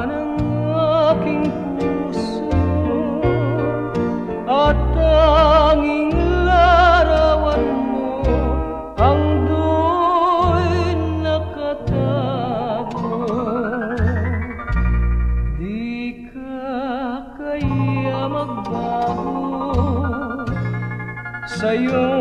ng aking puso at tanging larawan mo ang do'y nakatago. Di ka kaya magbago sa'yo